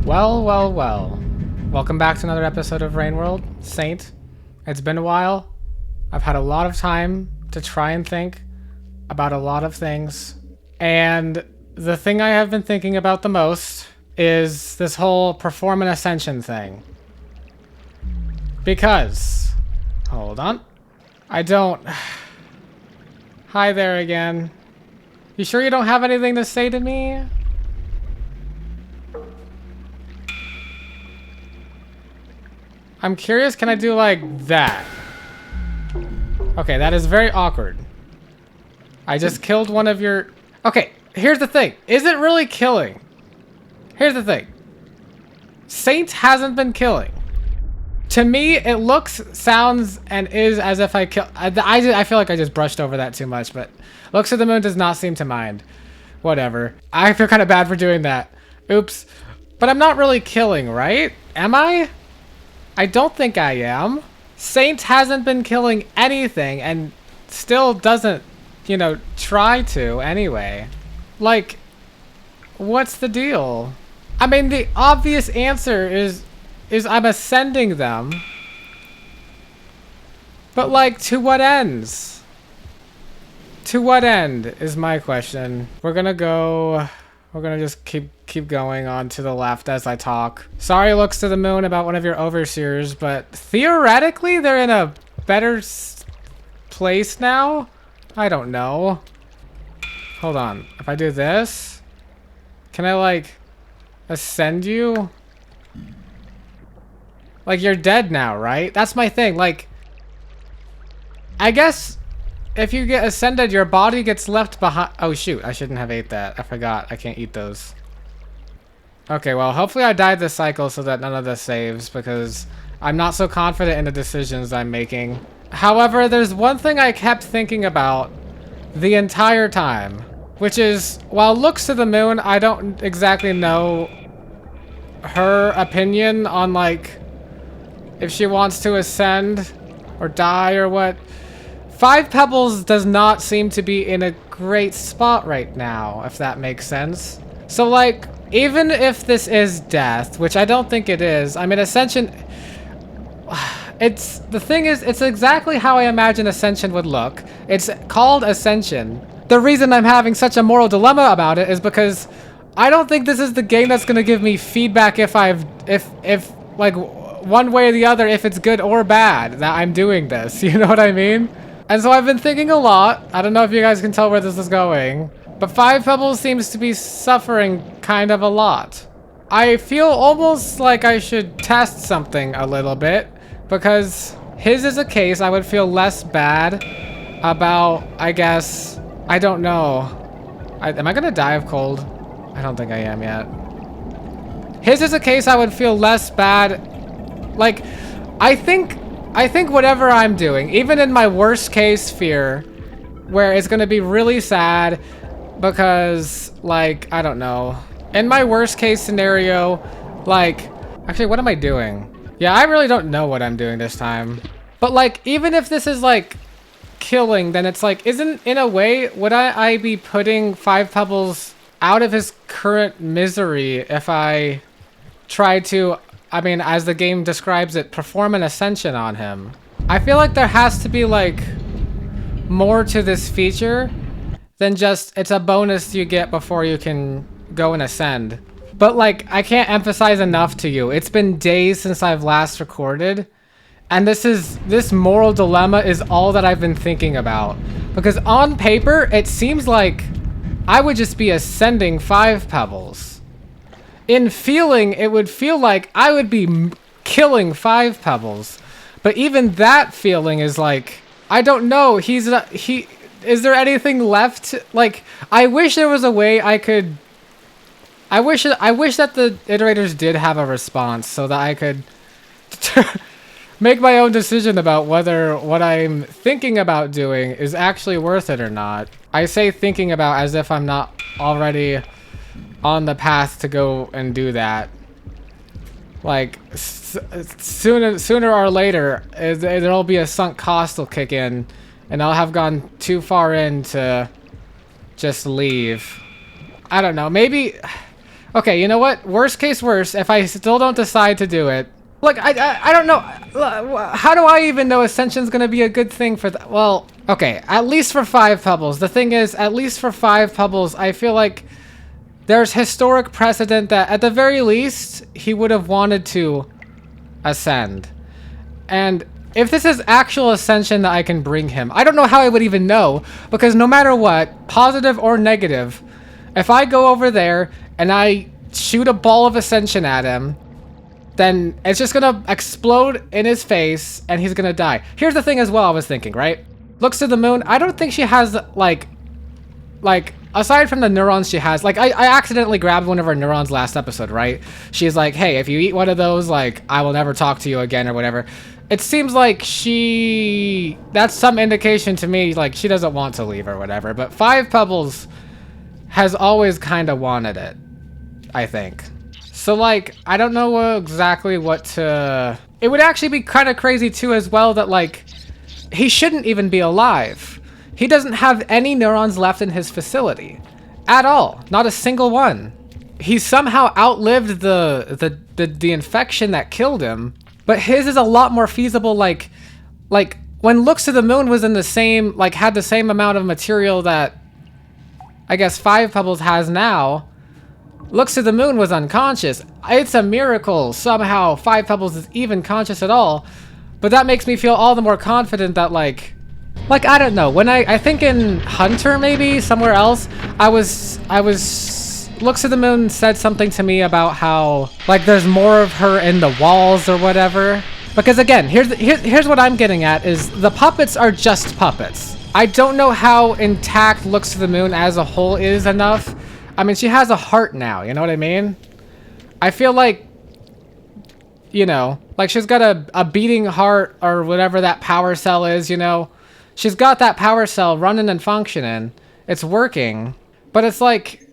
Well, well, well. Welcome back to another episode of Rain World. Saint, it's been a while. I've had a lot of time to try and think about a lot of things. And the thing I have been thinking about the most is this whole perform an ascension thing. Because, hold on. I don't... Hi there again. You sure you don't have anything to say to me? I'm curious, can I do like that? Okay, that is very awkward. I just killed one of your... Okay, here's the thing. Is it really killing? Here's the thing. Saint hasn't been killing. To me, it looks, sounds, and is as if I kill... I feel like I just brushed over that too much, but looks of the moon does not seem to mind. Whatever. I feel kind of bad for doing that. Oops. But I'm not really killing, right? Am I? I don't think I am. Saint hasn't been killing anything and still doesn't, you know, try to anyway. Like, what's the deal? I mean, the obvious answer is I'm ascending them. But like, to what ends? To what end is my question. We're gonna just keep going on to the left as I talk. Sorry, looks to the moon about one of your overseers, but theoretically they're in a better place now? I don't know. Hold on. If I do this, can I like ascend you? Like, you're dead now, right? That's my thing. Like, I guess if you get ascended, your body gets left behind. Oh shoot, I shouldn't have ate that. I forgot. I can't eat those. Okay, well, hopefully I died this cycle so that none of this saves, because I'm not so confident in the decisions I'm making. However, there's one thing I kept thinking about the entire time, which is, while looks to the moon, I don't exactly know her opinion on, like, if she wants to ascend or die or what. 5 Pebbles does not seem to be in a great spot right now, if that makes sense. So, like, even if this is death, which I don't think it is, I mean, ascension... The thing is, it's exactly how I imagine ascension would look. It's called ascension. The reason I'm having such a moral dilemma about it is because I don't think this is the game that's gonna give me feedback if like, one way or the other, if it's good or bad that I'm doing this. You know what I mean? And so I've been thinking a lot. I don't know if you guys can tell where this is going, but 5 Pebbles seems to be suffering kind of a lot. I feel almost like I should test something a little bit, because his is a case I would feel less bad about, I guess. I don't know. Am I gonna die of cold? I don't think I am yet. His is a case I would feel less bad. Like, I think whatever I'm doing, even in my worst case fear, where it's gonna be really sad because, like, I don't know. In my worst case scenario, like, actually, what am I doing? Yeah, I really don't know what I'm doing this time. But, like, even if this is, like, killing, then it's like, in a way, would I be putting 5 Pebbles out of his current misery if I try to, I mean, as the game describes it, perform an ascension on him? I feel like there has to be, like, more to this feature than just it's a bonus you get before you can go and ascend. But, like, I can't emphasize enough to you. It's been days since I've last recorded, and this moral dilemma is all that I've been thinking about. Because on paper, it seems like I would just be ascending 5 Pebbles. In feeling, it would feel like I would be killing 5 Pebbles. But even that feeling is like, I don't know, is there anything left? Like, I wish there was a way I could, I wish that the iterators did have a response so that I could make my own decision about whether what I'm thinking about doing is actually worth it or not. I say thinking about as if I'm not already on the path to go and do that. Like, sooner or later, there'll be a sunk cost will kick in, and I'll have gone too far in to just leave. I don't know, maybe... Okay, you know what? Worst case worst, if I still don't decide to do it. Look, I don't know. How do I even know Ascension's gonna be a good thing for that? Well, okay, at least for 5 Pebbles. The thing is, at least for 5 Pebbles, I feel like there's historic precedent that at the very least, he would have wanted to ascend. And if this is actual Ascension that I can bring him, I don't know how I would even know, because no matter what, positive or negative, if I go over there and I shoot a ball of Ascension at him, then it's just gonna explode in his face and he's gonna die. Here's the thing as well I was thinking, right? Looks to the moon, I don't think she has, like, aside from the neurons she has, like, I accidentally grabbed one of her neurons last episode, right? She's like, hey, if you eat one of those, like, I will never talk to you again or whatever. It seems like that's some indication to me, like, she doesn't want to leave or whatever. But 5 Pebbles has always kind of wanted it, I think. So, like, I don't know exactly what to... It would actually be kind of crazy, too, as well, that, like, he shouldn't even be alive. He doesn't have any neurons left in his facility. At all. Not a single one. He somehow outlived the infection that killed him, but his is a lot more feasible, like, when Looks to the Moon was in the same, like, had the same amount of material that, I guess, 5 Pebbles has now, Looks to the Moon was unconscious. It's a miracle somehow 5 Pebbles is even conscious at all. But that makes me feel all the more confident that, like, I don't know. When I think in Hunter, maybe, somewhere else, I was, Looks to the Moon said something to me about how, like, there's more of her in the walls or whatever. Because again, here's what I'm getting at, is the puppets are just puppets. I don't know how intact Looks to the Moon as a whole is enough. I mean, she has a heart now, you know what I mean? I feel like, you know, like she's got a beating heart or whatever that power cell is, you know? She's got that power cell running and functioning. It's working. But it's like,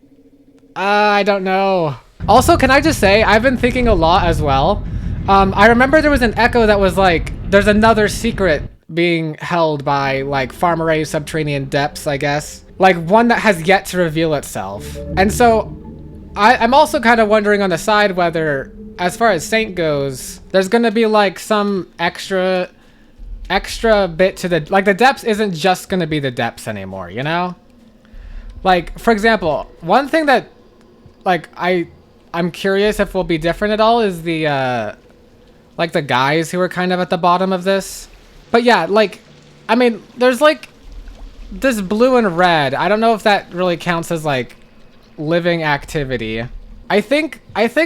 I don't know. Also, can I just say, I've been thinking a lot as well. I remember there was an echo that was like, there's another secret being held by, like, Farmer A's subterranean depths, I guess. Like, one that has yet to reveal itself. And so, I'm also kind of wondering on the side whether, as far as Saint goes, there's gonna be, like, some extra bit to the... Like, the depths isn't just gonna be the depths anymore, you know? Like, for example, one thing that, like, I'm curious if will be different at all is the, like, the guys who are kind of at the bottom of this. But yeah, like, I mean, there's, like, this blue and red. I don't know if that really counts as, like, living activity. I think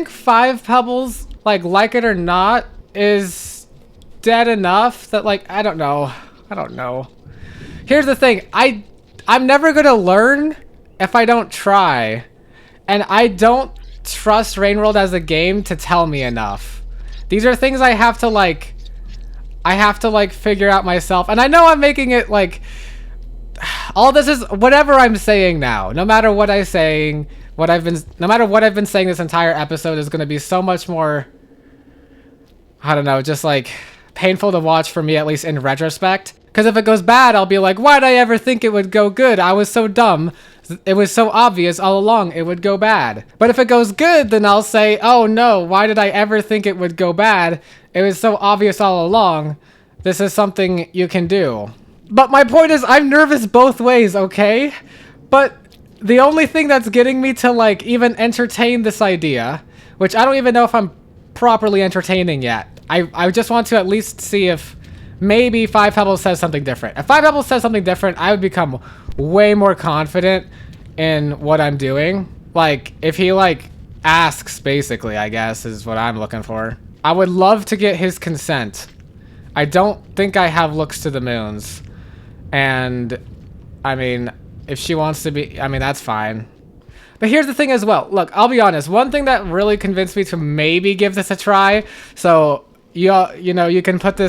5 Pebbles, like it or not, is dead enough that, like, I don't know. Here's the thing. I'm never gonna learn if I don't try. And I don't trust Rainworld as a game to tell me enough. These are things I have to, like, figure out myself. And I know I'm making it, like, all this is whatever I'm saying now. No matter what I'm saying, no matter what I've been saying this entire episode is going to be so much more, I don't know, just, like, painful to watch for me, at least in retrospect. Because if it goes bad, I'll be like, why'd I ever think it would go good? I was so dumb. It was so obvious all along it would go bad. But if it goes good, then I'll say, oh no, why did I ever think it would go bad? It was so obvious all along. This is something you can do. But my point is, I'm nervous both ways, okay? But the only thing that's getting me to, like, even entertain this idea, which I don't even know if I'm properly entertaining yet. I just want to at least see if maybe 5 Pebbles says something different. If 5 Pebbles says something different, I would become way more confident in what I'm doing. Like, if he, like, asks, basically, I guess, is what I'm looking for. I would love to get his consent. I don't think I have Looks to the Moons. And, I mean, if she wants to be, I mean, that's fine. But here's the thing as well. Look, I'll be honest. One thing that really convinced me to maybe give this a try. So, you know, you can put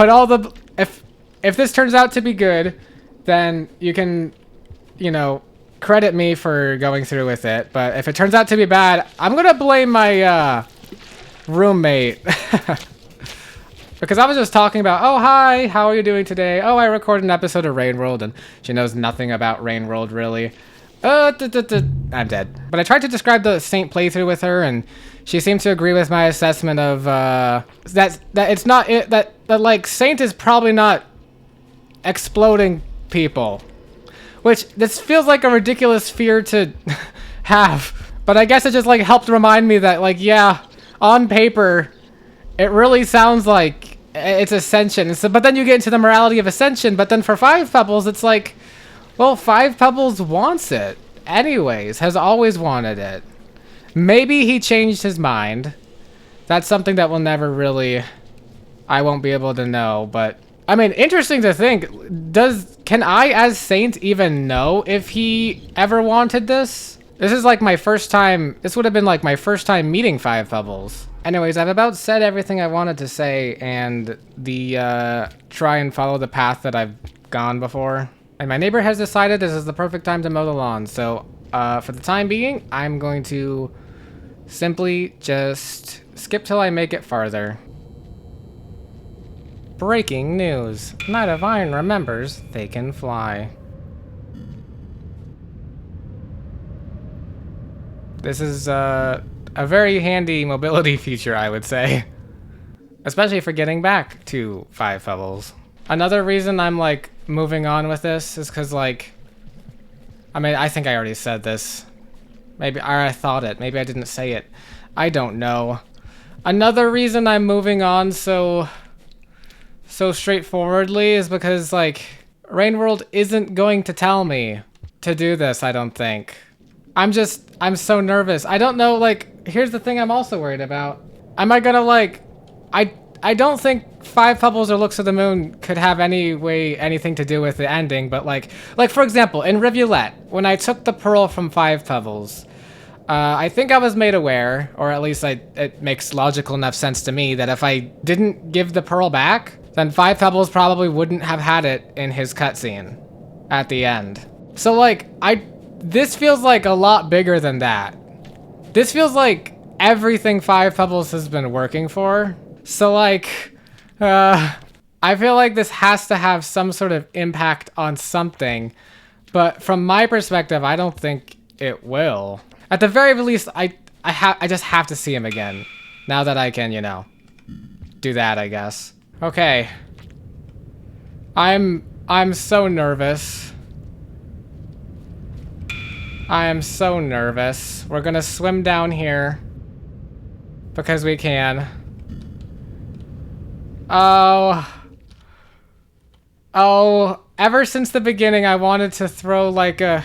all the, if this turns out to be good, then you can, you know, credit me for going through with it. But if it turns out to be bad, I'm going to blame my, roommate. Because I was just talking about, oh, hi, how are you doing today? Oh, I recorded an episode of Rainworld, and she knows nothing about Rainworld, really. I'm dead. But I tried to describe the Saint playthrough with her, and she seemed to agree with my assessment of that it's not that like Saint is probably not exploding people, which this feels like a ridiculous fear to have. But I guess it just like helped remind me that like yeah, on paper, it really sounds like it's ascension. So, but then you get into the morality of ascension. But then for Five Pebbles, it's like, well, Five Pebbles wants it anyways, has always wanted it. Maybe he changed his mind. That's something that will never really, I won't be able to know. But I mean, interesting to think. Can I as Saint even know if he ever wanted this? This is like my first time. This would have been like my first time meeting Five Pebbles. Anyways, I've about said everything I wanted to say, and try and follow the path that I've gone before. And my neighbor has decided this is the perfect time to mow the lawn. So for the time being, I'm going to simply just skip till I make it farther. Breaking news. Knight of Iron remembers they can fly. This is a very handy mobility feature, I would say. Especially for getting back to Five Pebbles. Another reason I'm like moving on with this is because like, I mean, I think I already said this. Maybe, or I thought it. Maybe I didn't say it. I don't know. Another reason I'm moving on so straightforwardly is because like, Rain World isn't going to tell me to do this, I don't think. I'm so nervous. I don't know, like, here's the thing I'm also worried about. Am I gonna, like, I don't think Five Pebbles or Looks of the Moon could have anything to do with the ending, but like for example, in Rivulet, when I took the pearl from Five Pebbles, I think I was made aware, or at least it makes logical enough sense to me, that if I didn't give the pearl back, then Five Pebbles probably wouldn't have had it in his cutscene at the end. So like, this feels like a lot bigger than that. This feels like everything Five Pebbles has been working for. So like, I feel like this has to have some sort of impact on something, but from my perspective, I don't think it will. At the very least, I just have to see him again, now that I can, you know, do that, I guess. Okay. I'm so nervous. I am so nervous. We're gonna swim down here because we can. Oh, ever since the beginning, I wanted to throw like I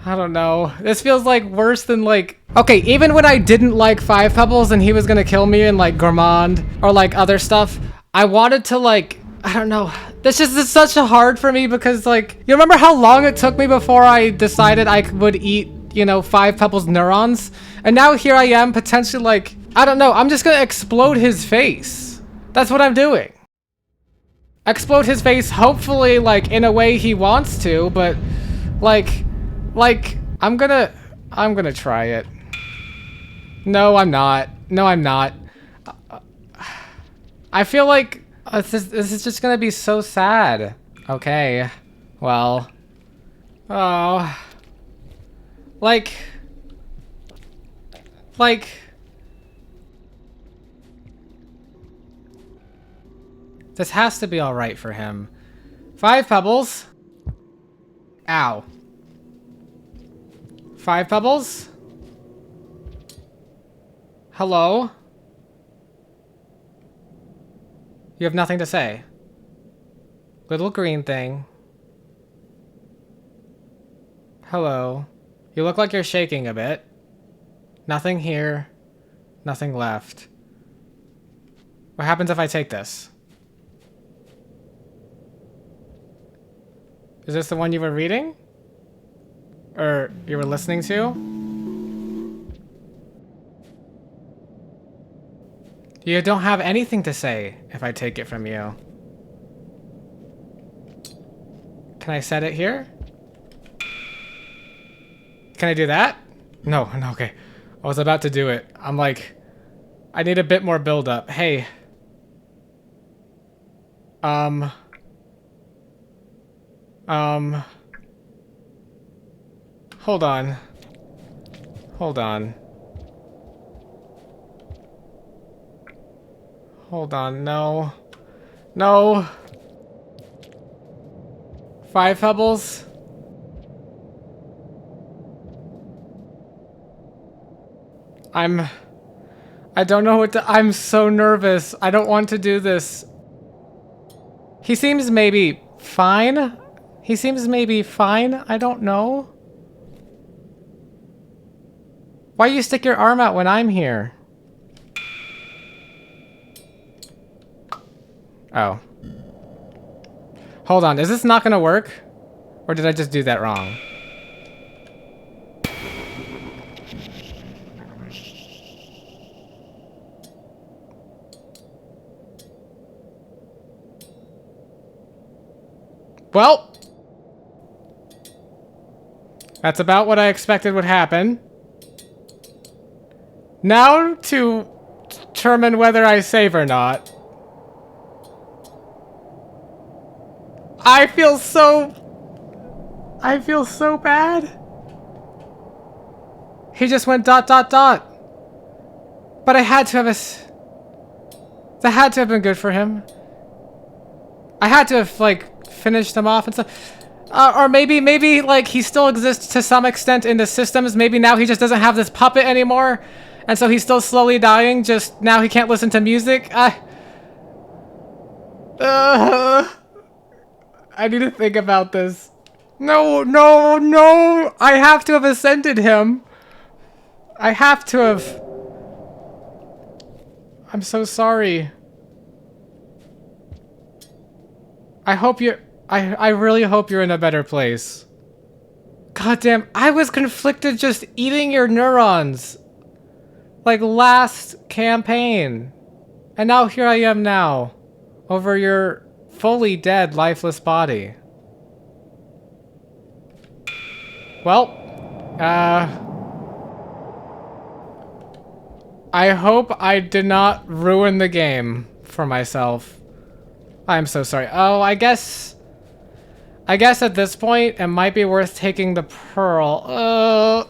don't know. This feels like worse than like, okay, even when I didn't like Five Pebbles and he was gonna kill me in like Gourmand or like other stuff, I wanted to like, I don't know. This just is such a hard for me because like, you remember how long it took me before I decided I would eat, you know, Five Pebbles neurons? And now here I am potentially like, I don't know, I'm just gonna explode his face. That's what I'm doing. Explode his face, hopefully like in a way he wants to, but like, I'm gonna try it. No, I'm not. No, I'm not. I feel like this is just gonna be so sad. Okay, well, oh, like, this has to be all right for him. Five Pebbles. Ow. Five Pebbles? Hello? You have nothing to say. Little green thing. Hello. You look like you're shaking a bit. Nothing here. Nothing left. What happens if I take this? Is this the one you were reading? Or you were listening to? You don't have anything to say if I take it from you. Can I set it here? Can I do that? No, okay. I was about to do it. I'm like, I need a bit more build up. Hey. Hold on. Hold on. Hold on, no. No. 5 Pebbles? I don't know what to... I'm so nervous. I don't want to do this. He seems maybe fine. He seems maybe fine. I don't know. Why you stick your arm out when I'm here? Oh. Hold on, is this not gonna work? Or did I just do that wrong? Well, that's about what I expected would happen. Now to determine whether I save or not. I feel so bad. He just went ... But I had to have that had to have been good for him. I had to have, like, finished him off and stuff. Or maybe, like, he still exists to some extent in the systems. Maybe now he just doesn't have this puppet anymore. And so he's still slowly dying, just now he can't listen to music. I need to think about this. No, no, no! I have to have ascended him. I have to have. I'm so sorry. I hope you're... I really hope you're in a better place. God damn, I was conflicted just eating your neurons. Like last campaign. And now here I am now. Over your fully dead, lifeless body. Well, I hope I did not ruin the game for myself. I'm so sorry. Oh, I guess at this point, it might be worth taking the pearl.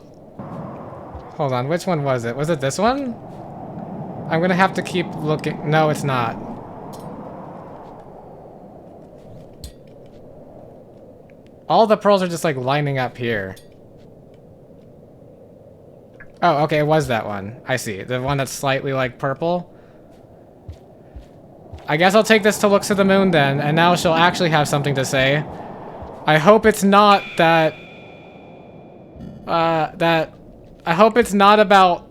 Hold on, which one was it? Was it this one? I'm gonna have to keep looking. No, it's not. All the pearls are just like lining up here. Oh, okay, it was that one. I see. The one that's slightly like purple. I guess I'll take this to Looks of the Moon then, and now she'll actually have something to say. I hope it's not that... I hope it's not about...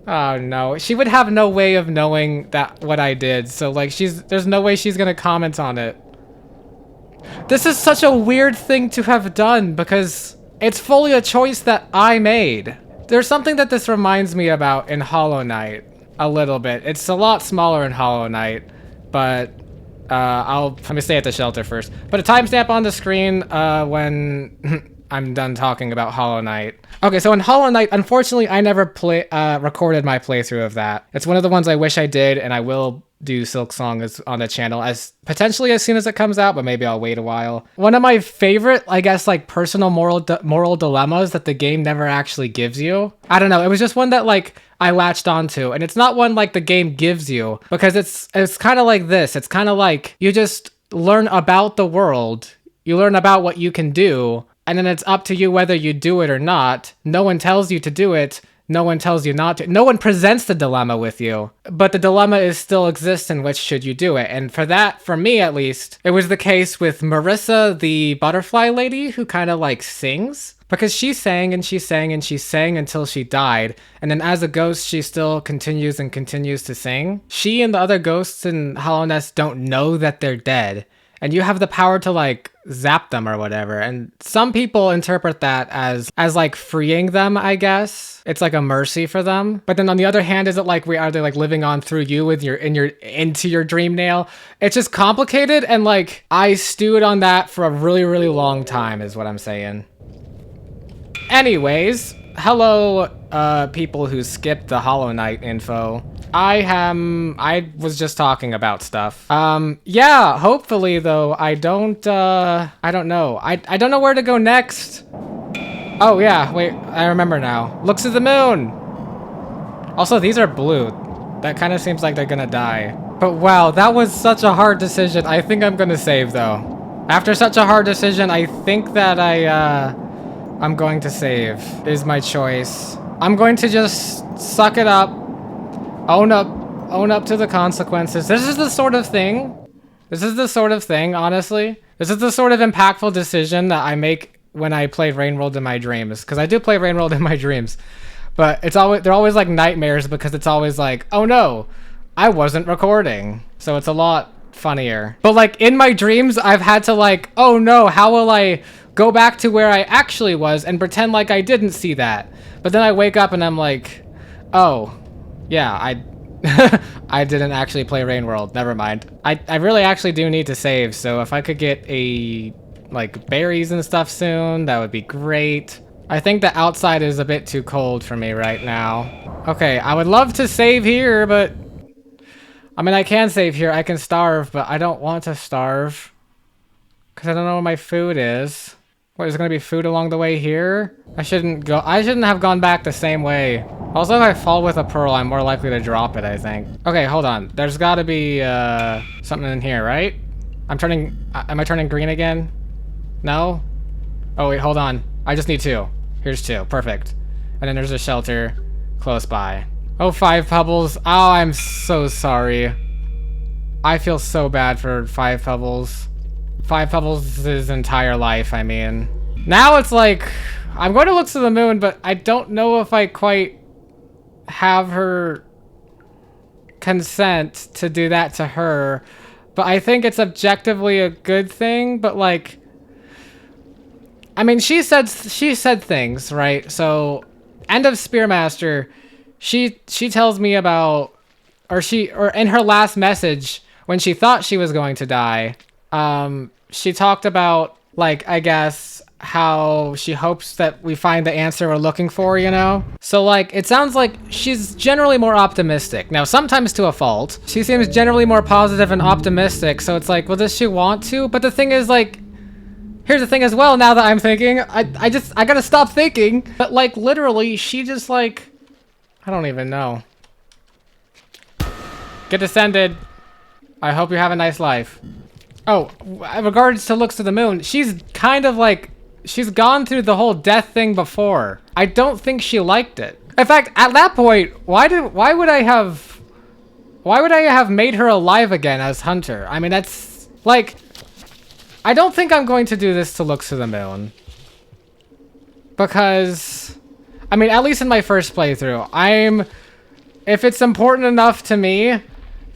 Oh no, she would have no way of knowing that what I did, so like there's no way she's gonna comment on it. This is such a weird thing to have done because it's fully a choice that I made. There's something that this reminds me about in Hollow Knight a little bit. It's a lot smaller in Hollow Knight, but let me stay at the shelter first. Put a timestamp on the screen when I'm done talking about Hollow Knight. Okay, so in Hollow Knight, unfortunately, I never recorded my playthrough of that. It's one of the ones I wish I did, and I will do Silk Song on the channel potentially as soon as it comes out, but maybe I'll wait a while. One of my favorite, I guess, like personal moral dilemmas that the game never actually gives you. I don't know, it was just one that like I latched onto, and it's not one like the game gives you because it's kind of like this. It's kind of like you just learn about the world, you learn about what you can do, and then it's up to you whether you do it or not. No one tells you to do it. No one tells you not to. No one presents the dilemma with you, but the dilemma is still exists in which should you do it. And for that, for me at least, it was the case with Marissa, the butterfly lady who kind of like sings. Because she sang and she sang and she sang until she died. And then as a ghost, she still continues and continues to sing. She and the other ghosts in Hollow Nest don't know that they're dead. And you have the power to like zap them or whatever. And some people interpret that as like freeing them, I guess. It's like a mercy for them. But then on the other hand, is it like are they like living on through you with into your dream nail? It's just complicated, and like I stewed on that for a really, really long time is what I'm saying. Anyways, hello people who skipped the Hollow Knight info. I was just talking about stuff. Yeah, hopefully though, I don't know. I don't know where to go next. Oh yeah, wait, I remember now. Looks at the moon! Also, these are blue. That kind of seems like they're gonna die. But wow, that was such a hard decision. I think I'm gonna save though. After such a hard decision, I think that I'm going to save is my choice. I'm going to just suck it up, own up to the consequences. This is the sort of thing, honestly. This is the sort of impactful decision that I make when I play Rain World in my dreams. Because I do play Rain World in my dreams. But they're always like nightmares because it's always like, oh no, I wasn't recording. So it's a lot funnier. But like in my dreams, I've had to like, oh no, how will I go back to where I actually was and pretend like I didn't see that? But then I wake up and I'm like, oh, yeah, I didn't actually play Rain World. Never mind. I really actually do need to save. So if I could get like berries and stuff soon, that would be great. I think the outside is a bit too cold for me right now. Okay, I would love to save here, but I mean, I can save here. I can starve, but I don't want to starve because I don't know where my food is. What, is there gonna be food along the way here? I shouldn't have gone back the same way. Also, if I fall with a pearl, I'm more likely to drop it, I think. Okay, hold on. There's gotta be something in here, right? Am I turning green again? No? Oh wait, hold on. I just need 2. Here's 2, perfect. And then there's a shelter close by. Oh, 5 Pebbles. Oh, I'm so sorry. I feel so bad for 5 Pebbles. 5 Pebbles' entire life, I mean. Now it's like, I'm going to look to the moon, but I don't know if I quite have her consent to do that to her. But I think it's objectively a good thing, but like, I mean, she said things, right? So, end of Spearmaster, she tells me about, or in her last message when she thought she was going to die, she talked about like, I guess, how she hopes that we find the answer we're looking for, you know? So like, it sounds like she's generally more optimistic. Now, sometimes to a fault. She seems generally more positive and optimistic, so it's like, well, does she want to? But the thing is, like, here's the thing as well, now that I'm thinking, I gotta stop thinking. But like, literally, she just like, I don't even know. Get descended. I hope you have a nice life. Oh, in regards to looks to the moon, she's kind of like, she's gone through the whole death thing before. I don't think she liked it. In fact, at that point, why would I have made her alive again as Hunter? I mean, that's like, I don't think I'm going to do this to looks to the moon. Because, I mean, at least in my first playthrough, if it's important enough to me,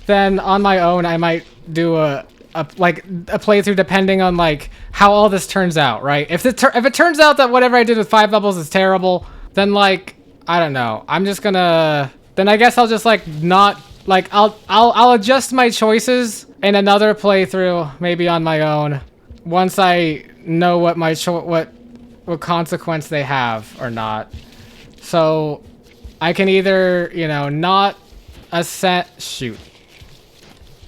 then on my own, I might do a playthrough depending on like how all this turns out, right? If it turns out that whatever I did with 5 Pebbles is terrible, then like, I don't know. I'm just gonna, then I guess I'll just like not, like I'll adjust my choices in another playthrough, maybe on my own, once I know what my what consequence they have or not. So I can either, you know, not shoot.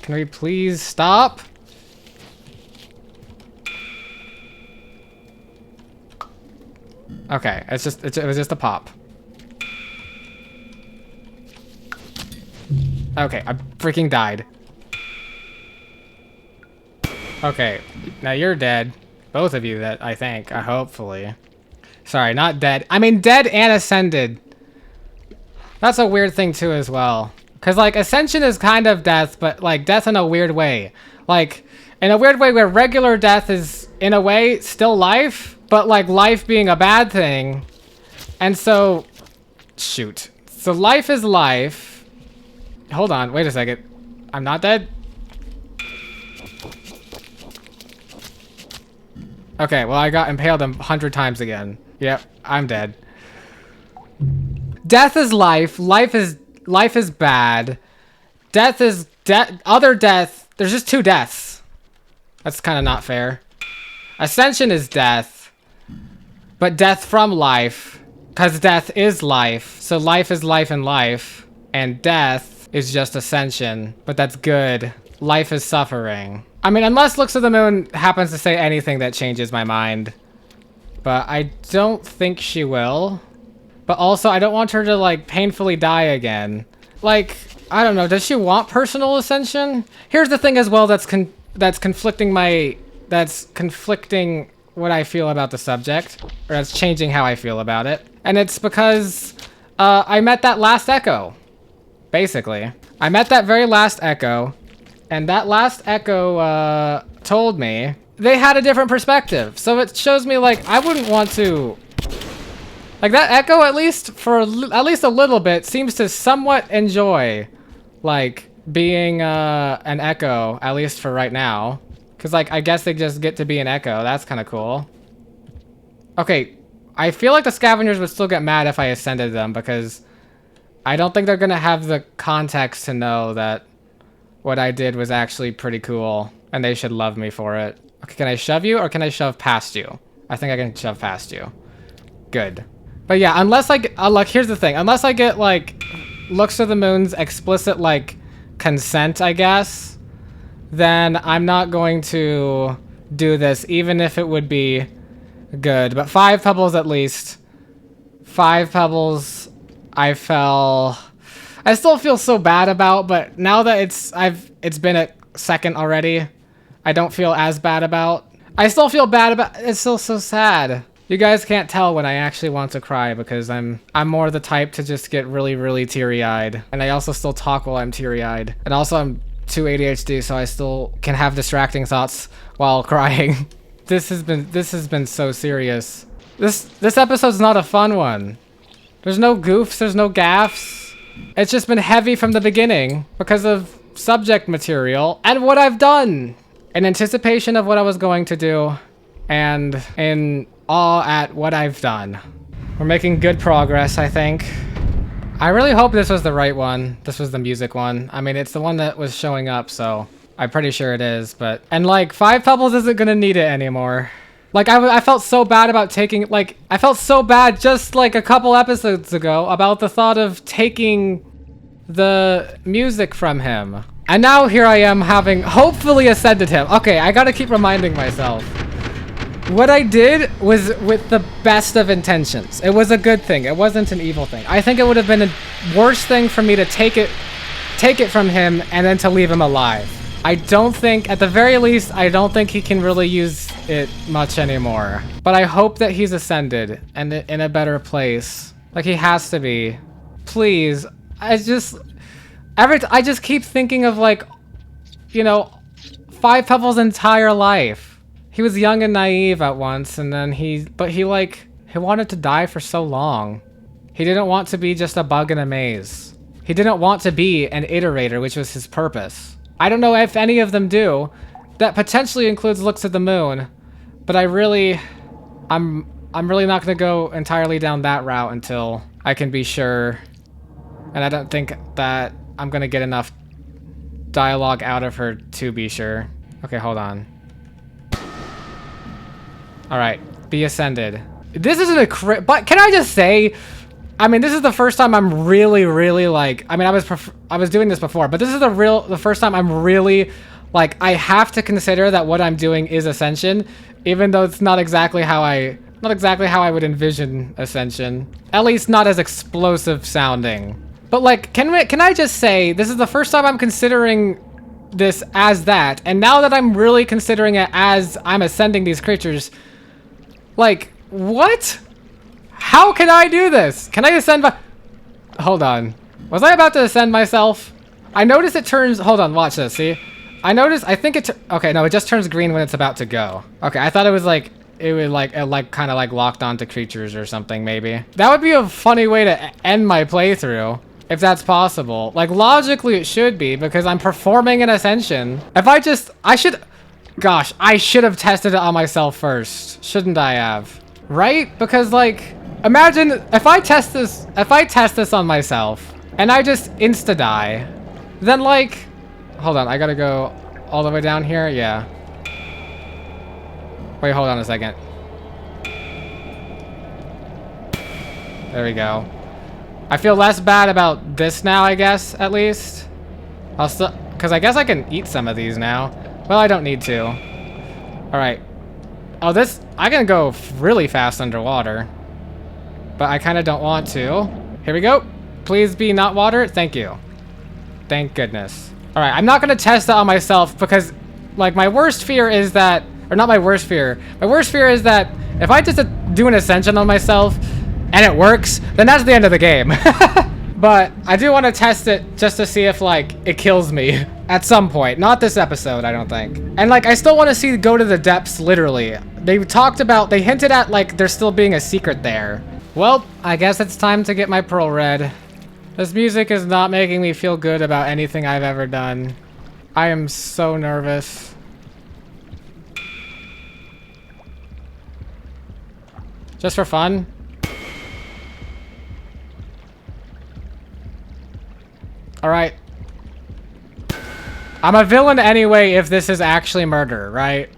Can we please stop? Okay, it was just a pop. Okay, I freaking died. Okay, now you're dead. Both of you, that I think, hopefully. Sorry, not dead. I mean, dead and ascended. That's a weird thing too as well. Cause like ascension is kind of death, but like death in a weird way. Like in a weird way where regular death is in a way still life, but like life being a bad thing. And so, shoot. So life is life. Hold on, wait a second. I'm not dead? Okay, well I got impaled 100 times again. Yep, I'm dead. Death is life. Life is bad. Death is other death. There's just 2 deaths. That's kind of not fair. Ascension is death. But death from life. Because death is life. So life is life and life. And death is just ascension. But that's good. Life is suffering. I mean, unless Looks of the Moon happens to say anything that changes my mind. but I don't think she will. But also, I don't want her to, like, painfully die again. Like, I don't know, does she want personal ascension? Here's the thing as well that's conflicting what I feel about the subject, or that's changing how I feel about it. And it's because I met that last Echo, basically. I met that very last Echo, and that last Echo told me they had a different perspective. So it shows me, like, I wouldn't want to... Like, that Echo, at least for at least a little bit, seems to somewhat enjoy, like, being an Echo, at least for right now. Because, like, I guess they just get to be an Echo. That's kind of cool. Okay, I feel like the scavengers would still get mad if I ascended them, because I don't think they're going to have the context to know that what I did was actually pretty cool, and they should love me for it. Okay, can I shove you, or can I shove past you? I think I can shove past you. Good. But yeah, unless I get, like, here's the thing. Unless I get, like, Looks to the Moon's explicit, like, consent, I guess, then I'm not going to do this, even if it would be good. But 5 pebbles at least. 5 pebbles, I still feel so bad about, but now that it's been a second already, I don't feel as bad about. I still feel bad about, it's still so sad. You guys can't tell when I actually want to cry because I'm more the type to just get really, really teary-eyed. And I also still talk while I'm teary-eyed. And also I'm too ADHD, so I still can have distracting thoughts while crying. This has been so serious. This episode's not a fun one. There's no goofs, there's no gaffes. It's just been heavy from the beginning because of subject material and what I've done. In anticipation of what I was going to do, and in awe at what I've done. We're making good progress, I think. I really hope this was the right one. This was the music one. I mean, it's the one that was showing up, so I'm pretty sure it is, but... And, like, 5 pebbles isn't gonna need it anymore. Like, I felt so bad about taking... Like, I felt so bad just, like, a couple episodes ago about the thought of taking the music from him. And now here I am having hopefully ascended him. Okay, I gotta keep reminding myself. What I did was with the best of intentions. It was a good thing. It wasn't an evil thing. I think it would have been a worse thing for me to take it from him and then to leave him alive. I don't think, at the very least, I don't think he can really use it much anymore. But I hope that he's ascended and in a better place. Like, he has to be. Please. I just keep thinking of, like, you know, 5 Pebbles' entire life. He was young and naive at once, and then he wanted to die for so long. He didn't want to be just a bug in a maze. He didn't want to be an iterator, which was his purpose. I don't know if any of them do. That potentially includes Looks at the Moon, but I'm really not gonna go entirely down that route until I can be sure. And I don't think that I'm gonna get enough dialogue out of her to be sure. Okay, hold on. All right, be ascended. This isn't a but can I just say, I mean, this is the first time I'm really, like, I mean, I was doing this before, but this is the first time I'm really, like, I have to consider that what I'm doing is ascension, even though it's not exactly how I would envision ascension. At least not as explosive sounding. But, like, can I just say, this is the first time I'm considering this as that, and now that I'm really considering it as I'm ascending these creatures, like, what? How can I do this? Can I ascend by... Hold on. Was I about to ascend myself? I noticed it turns... Hold on, watch this, see? I think it... Okay, no, it just turns green when it's about to go. Okay, I thought it was like... It would kind of like locked onto creatures or something, maybe. That would be a funny way to end my playthrough, if that's possible. Like, logically it should be, because I'm performing an ascension. Gosh, I should have tested it on myself first. Shouldn't I have? Right? Because, like, imagine if I test this on myself and I just insta-die, then, like, hold on, I gotta go all the way down here? Yeah. Wait, hold on a second. There we go. I feel less bad about this now, I guess, at least. I'll still, because I guess I can eat some of these now. Well, I don't need to. All right. Oh, this... I can go really fast underwater. But I kind of don't want to. Here we go. Please be not water. Thank you. Thank goodness. All right, I'm not going to test that on myself because, like, my worst fear is that... Or not my worst fear. My worst fear is that if I just do an ascension on myself and it works, then that's the end of the game. But I do want to test it just to see if, like, it kills me at some point. Not this episode, I don't think. And, like, I still want to see go to the depths, literally. They talked about... They hinted at, like, there still being a secret there. Well, I guess it's time to get my pearl red. This music is not making me feel good about anything I've ever done. I am so nervous. Just for fun. Alright. I'm a villain anyway if this is actually murder, right?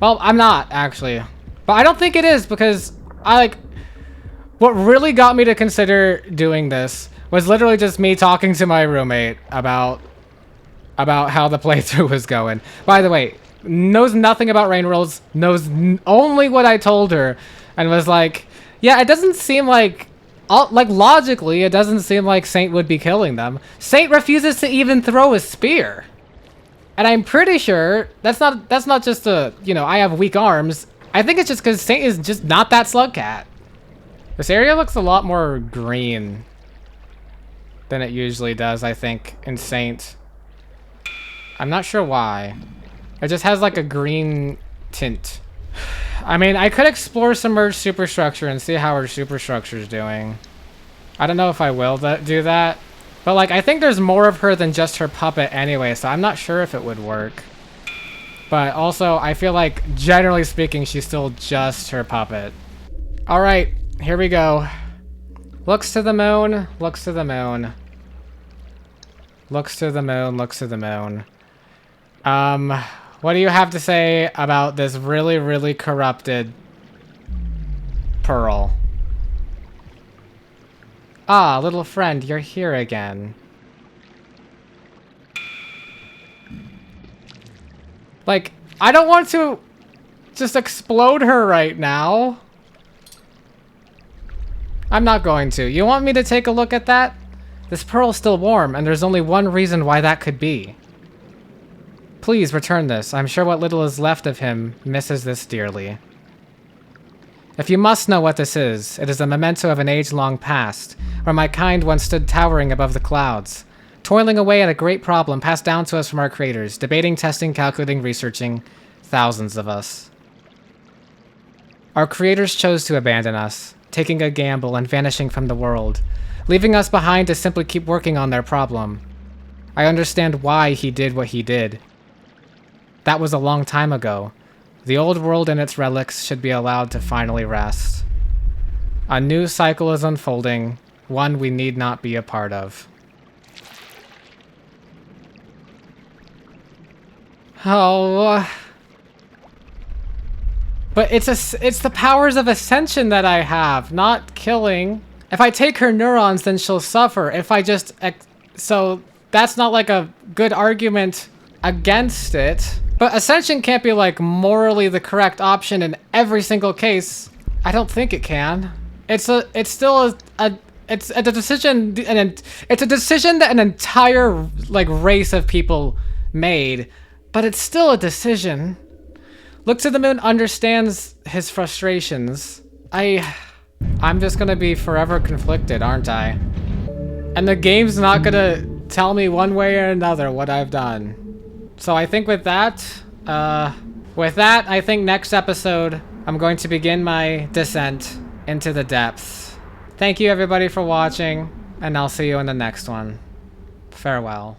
Well, I'm not, actually. But I don't think it is because what really got me to consider doing this was literally just me talking to my roommate about how the playthrough was going. By the way, knows nothing about Rain Worlds, knows only what I told her, and was like, yeah, it doesn't seem like, logically, it doesn't seem like Saint would be killing them. Saint refuses to even throw a spear. And I'm pretty sure that's not just a, you know, I have weak arms. I think it's just because Saint is just not that slug cat. This area looks a lot more green than it usually does, I think, in Saint. I'm not sure why. It just has like a green tint. I mean, I could explore submerged superstructure and see how her superstructure is doing. I don't know if I will do that. But like, I think there's more of her than just her puppet anyway, so I'm not sure if it would work. But also, I feel like, generally speaking, she's still just her puppet. Alright, here we go. Looks to the moon, looks to the moon. Looks to the moon, looks to the moon. What do you have to say about this really, really corrupted pearl? Ah, little friend, you're here again. Like, I don't want to just explode her right now. I'm not going to. You want me to take a look at that? This pearl's still warm, and there's only one reason why that could be. Please return this. I'm sure what little is left of him misses this dearly. If you must know what this is, it is a memento of an age-long past, where my kind once stood towering above the clouds, toiling away at a great problem passed down to us from our creators, debating, testing, calculating, researching, thousands of us. Our creators chose to abandon us, taking a gamble and vanishing from the world, leaving us behind to simply keep working on their problem. I understand why he did what he did. That was a long time ago. The old world and its relics should be allowed to finally rest. A new cycle is unfolding, one we need not be a part of. Oh. But it's the powers of ascension that I have, not killing. If I take her neurons, then she'll suffer. If I just... So that's not like a good argument against it. But ascension can't be like morally the correct option in every single case. I don't think it can. It's still a decision, and it's a decision that an entire like race of people made, but it's still a decision. Look to the Moon understands his frustrations. I'm just gonna be forever conflicted, aren't I? And the game's not gonna tell me one way or another what I've done. So I think with that, I think next episode, I'm going to begin my descent into the depths. Thank you everybody for watching, and I'll see you in the next one. Farewell.